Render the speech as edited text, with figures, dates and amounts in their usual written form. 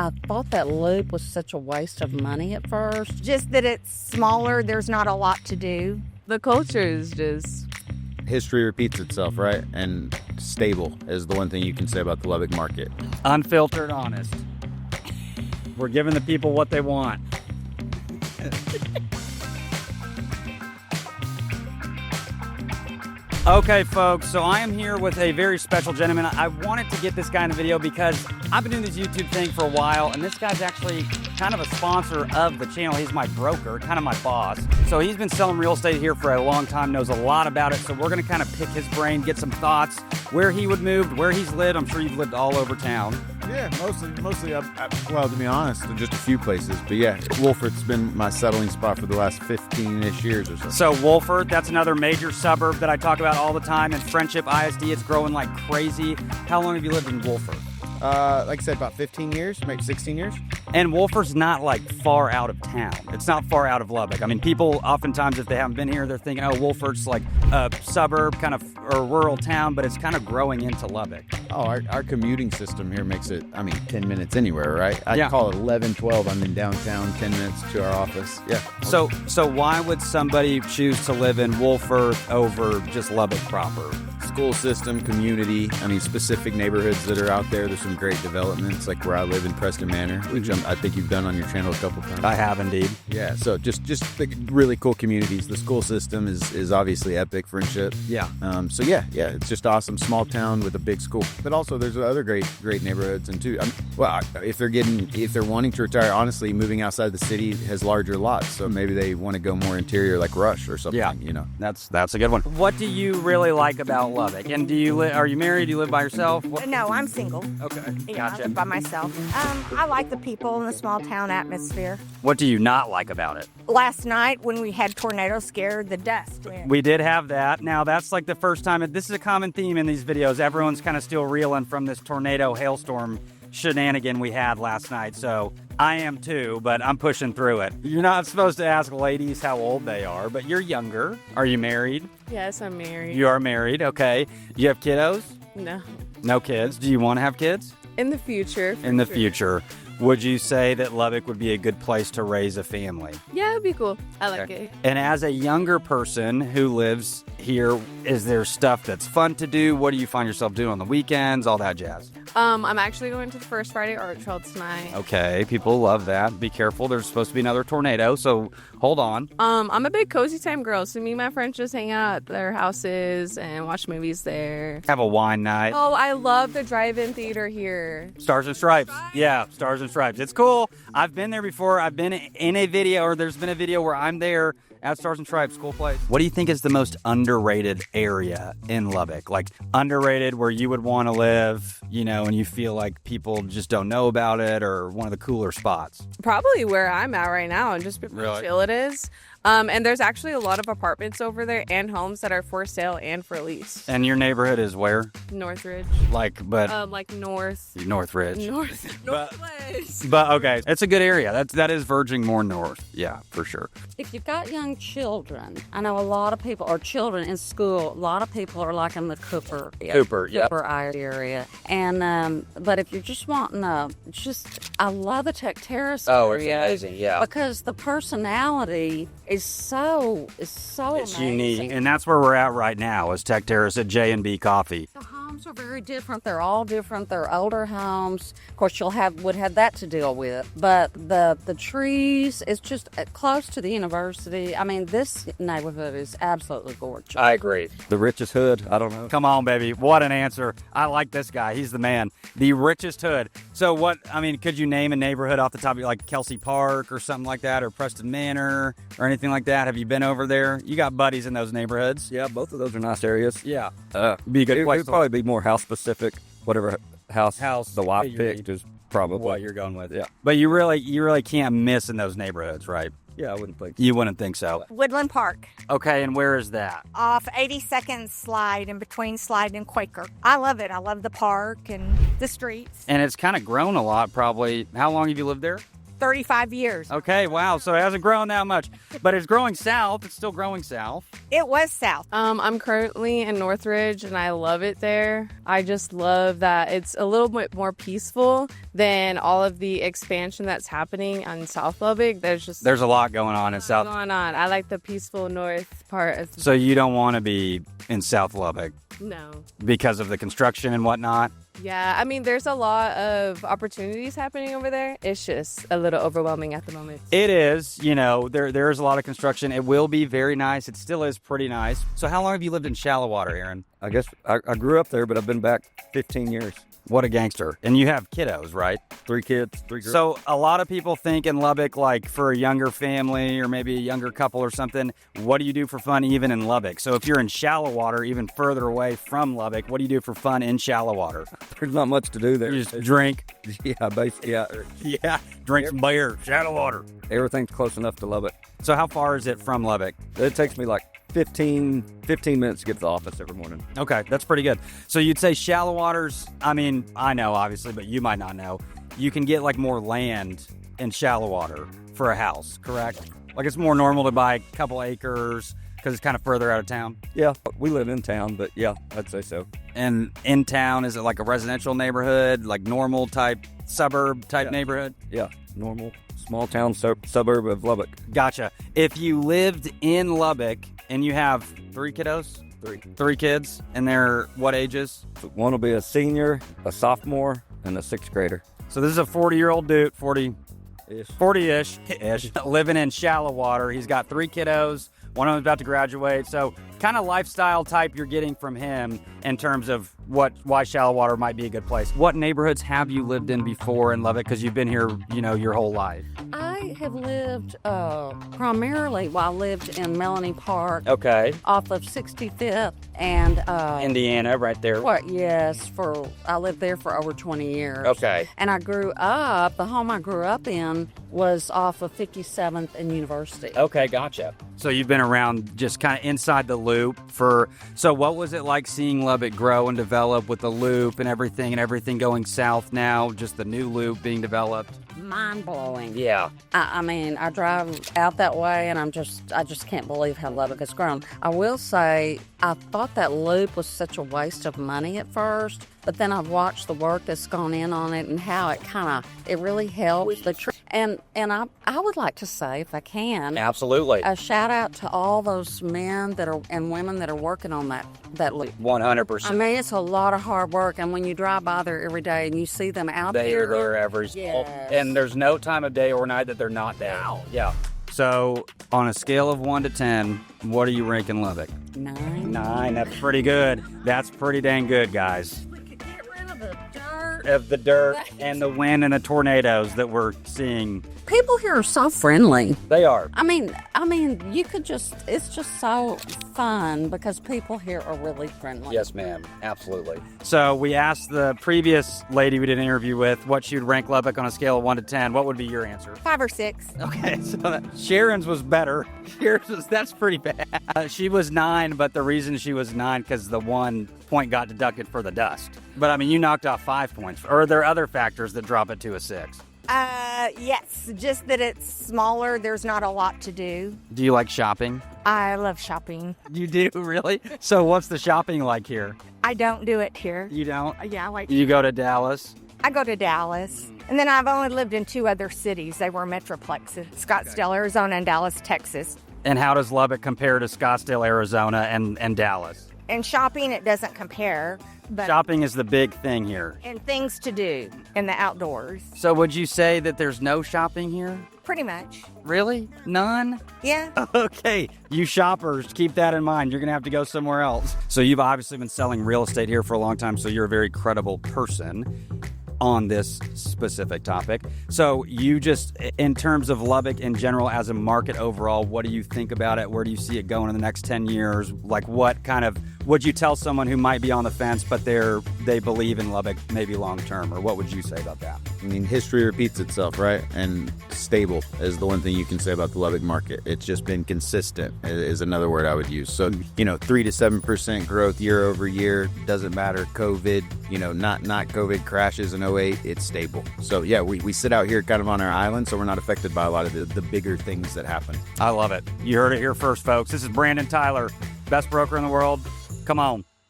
I thought that loop was such a waste of money at first. Just that it's smaller, there's not a lot to do. The culture is just... History repeats itself, right? And stable is the one thing you can say about the Lubbock market. Unfiltered, honest. We're giving the people what they want. Okay, folks, so I am here with a very special gentleman. I wanted to get this guy in the video because I've been doing this YouTube thing for a while, and this guy's actually kind of a sponsor of the channel. He's my broker, kind of my boss. So he's been selling real estate here for a long time, knows a lot about it. So we're gonna kind of pick his brain, get some thoughts, where he would move, where he's lived. I'm sure you've lived all over town. Yeah, mostly well, to be honest, just a few places. But yeah, Wolford's been my settling spot for the last 15-ish years or so. So Wolford, that's another major suburb that I talk about all the time. And Friendship ISD, it's growing like crazy. How long have you lived in Wolford? Like I said, about 15 years, maybe 16 years. And Wolford's not like far out of town. It's not far out of Lubbock. I mean, people oftentimes, if they haven't been here, they're thinking, oh, Wolford's like a suburb, kind of, or rural town, but it's kind of growing into Lubbock. Oh, our commuting system here makes it, 10 minutes anywhere, right? I Yeah. call it 11, 12. I'm in downtown, 10 minutes to our office. Yeah. So why would somebody choose to live in Wolford over just Lubbock proper? School system, community, specific neighborhoods that are out there. There's some great developments, like where I live in Preston Manor, which I think you've done on your channel a couple times. I have indeed. Yeah, so just the really cool communities. The school system is obviously epic. Friendship. Yeah. So yeah, it's just awesome. Small town with a big school, but also there's other great neighborhoods. And too, if they're wanting to retire, honestly, moving outside the city has larger lots, so maybe they want to go more interior, like Rush or something. Yeah. That's a good one. What do you really like about Lubbock? And are you married? Do you live by yourself? No, I'm single. Okay. Yeah, I Gotcha. live by myself. I like the people in the small town atmosphere. What do you not like about it? Last night when we had tornado scare, the dust. We did have that. Now, that's like the first time. This is a common theme in these videos. Everyone's kind of still reeling from this tornado hailstorm shenanigan we had last night. So I am too, but I'm pushing through it. You're not supposed to ask ladies how old they are, but you're younger. Are you married? Yes, I'm married. You are married. Okay. You have kiddos? No. No kids. Do you want to have kids? In the future. In the future. Would you say that Lubbock would be a good place to raise a family? Yeah, it'd be cool. I like it. And as a younger person who lives here, is there stuff that's fun to do? What do you find yourself doing on the weekends? All that jazz. I'm actually going to the First Friday Art Trail tonight. Okay, people love that. Be careful. There's supposed to be another tornado, so hold on. I'm a big cozy time girl, so me and my friends just hang out at their houses and watch movies there. Have a wine night. Oh, I love the drive-in theater here. Stars and Stripes. Yeah, Stars and Stripes. It's cool. I've been there before. I've been in a video, or there's been a video where I'm there at Stars and Stripes. Cool place. What do you think is the most underrated area in Lubbock? Like underrated where you would want to live, and you feel like people just don't know about it, or one of the cooler spots? Probably where I'm at right now, and just how chill it is. And there's actually a lot of apartments over there and homes that are for sale and for lease. And your neighborhood is where? Northridge. Like north. Northridge. Northwest. But okay, it's a good area. That is verging more north. Yeah, for sure. If you've got young children, I know a lot of people, or children in school, a lot of people are like in the Cooper area. And but if you're just wanting I love the Tech Terrace area. It's amazing, yeah. Because the personality is so It's amazing. unique, and that's where we're at right now. Is Tech Terrace at J&B Coffee. The homes are very different. They're all different. They're older homes. Of course, would have that to deal with. But the trees, it's just close to the university. I mean, this neighborhood is absolutely gorgeous. I agree. The richest hood? I don't know. Come on, baby. What an answer. I like this guy. He's the man. The richest hood. So could you name a neighborhood off the top of your, like Kelsey Park or something like that, or Preston Manor or anything like that? Have you been over there? You got buddies in those neighborhoods. Yeah, both of those are nice areas. Yeah. Be a good place. It would to probably be more house specific. Whatever house the wife you picked is probably what you're going with. Yeah. But you really can't miss in those neighborhoods, right? Yeah, I wouldn't think so. You wouldn't think so. Woodland Park, Okay, and where is that? off 82nd Slide, in between Slide and Quaker. I love it. I love the park and the streets. And it's kind of grown a lot, probably. How long have you lived there? 35 years. Okay, wow. So it hasn't grown that much, but it's growing south. It's still growing south. It was south. I'm currently in Northridge, and I love it there. I just love that it's a little bit more peaceful than all of the expansion that's happening on South Lubbock. There's a lot going on in South. Going on. I like the peaceful north part. So you don't want to be in South Lubbock No. because of the construction and whatnot? Yeah, I mean, there's a lot of opportunities happening over there. It's just a little overwhelming at the moment. It is. There is a lot of construction. It will be very nice. It still is pretty nice. So how long have you lived in Shallow Water, Aaron? I guess I grew up there, but I've been back 15 years. What a gangster. And you have kiddos, right? 3 kids, 3 girls. So a lot of people think in Lubbock, like for a younger family or maybe a younger couple or something, what do you do for fun even in Lubbock? So if you're in Shallow Water, even further away from Lubbock, what do you do for fun in Shallow Water? There's not much to do there. You just drink. Yeah, basically, yeah. Yeah, drink some beer, Shallow Water. Everything's close enough to Lubbock. So how far is it from Lubbock? It takes me like 15 minutes to get to the office every morning. Okay, that's pretty good. So you'd say Shallow Waters, I mean, I know obviously, but you might not know. You can get like more land in Shallow Water for a house, correct? Like it's more normal to buy a couple acres because it's kind of further out of town. Yeah, we live in town, but yeah, I'd say so. And in town, is it like a residential neighborhood, like normal type, suburb type neighborhood? Yeah, normal, small town suburb of Lubbock. Gotcha. If you lived in Lubbock and you have 3 kiddos? 3 kids, and they're what ages? One will be a senior, a sophomore, and a 6th grader. So this is a 40-year-old dude, 40-ish, living in Shallow Water. He's got 3 kiddos. One of them's about to graduate. So kind of lifestyle type you're getting from him in terms of why Shallow Water might be a good place. What neighborhoods have you lived in before in Lubbock? Because you've been here, your whole life. I have lived primarily, I lived in Melanie Park. Okay. Off of 65th and Indiana, right there. What? Yes, I lived there for over 20 years. Okay. And I grew up. The home I grew up in was off of 57th and University. Okay, gotcha. So you've been around just kind of inside the loop so what was it like seeing Lubbock grow and develop with the loop and everything going south now, just the new loop being developed? Mind-blowing. Yeah. I mean, I drive out that way and I just can't believe how Lubbock has grown. I will say, I thought that loop was such a waste of money at first, but then I've watched the work that's gone in on it and how it really helps the tree. And I would like to say, if I can, Absolutely. a shout out to all those men and women that are working on that loop. 100%. I mean, it's a lot of hard work, and when you drive by there every day and you see them out there, They're every Yes. and there's no time of day or night that they're not there. Yeah. So on a scale of 1 to 10, what are you ranking Lubbock? 9. 9. That's pretty good. That's pretty dang good, guys. Get rid of the dirt. Of the dirt and the wind and the tornadoes that we're seeing. People here are so friendly. They are. I mean, it's just so fun because people here are really friendly. Yes, ma'am. Absolutely. So we asked the previous lady we did an interview with what she would rank Lubbock on a scale of 1 to 10. What would be your answer? 5 or 6. Okay, so Sharon's was better. That's pretty bad. She was 9, but the reason she was 9 because the 1 point got deducted for the dust. But I mean, you knocked off 5 points. Or are there other factors that drop it to a 6? Yes, just that it's smaller. There's not a lot to do. Do you like shopping? I love shopping. You do, really? So what's the shopping like here? I don't do it here. You don't? Yeah, You go to Dallas? I go to Dallas. And then I've only lived in 2 other cities. They were metroplexes, Scottsdale, Arizona, and Dallas, Texas. And how does Lubbock compare to Scottsdale, Arizona, and Dallas? In shopping, it doesn't compare. But Shopping is the big thing here. and things to do in the outdoors. So would you say that there's no shopping here? Pretty much. Really? None? Yeah. Okay, you shoppers, keep that in mind. You're going to have to go somewhere else. So you've obviously been selling real estate here for a long time, so you're a very credible person on this specific topic. So you just, in terms of Lubbock in general as a market overall, what do you think about it? Where do you see it going in the next 10 years? Like what kind of would you tell someone who might be on the fence, but they believe in Lubbock maybe long term, or what would you say about that? I mean, history repeats itself, right? And stable is the one thing you can say about the Lubbock market. It's just been consistent is another word I would use. So, 3 to 7% growth year over year, doesn't matter. COVID, not COVID crashes in '08, it's stable. So yeah, we sit out here kind of on our island, so we're not affected by a lot of the bigger things that happen. I love it. You heard it here first, folks. This is Brandon Tyler, best broker in the world. Come on.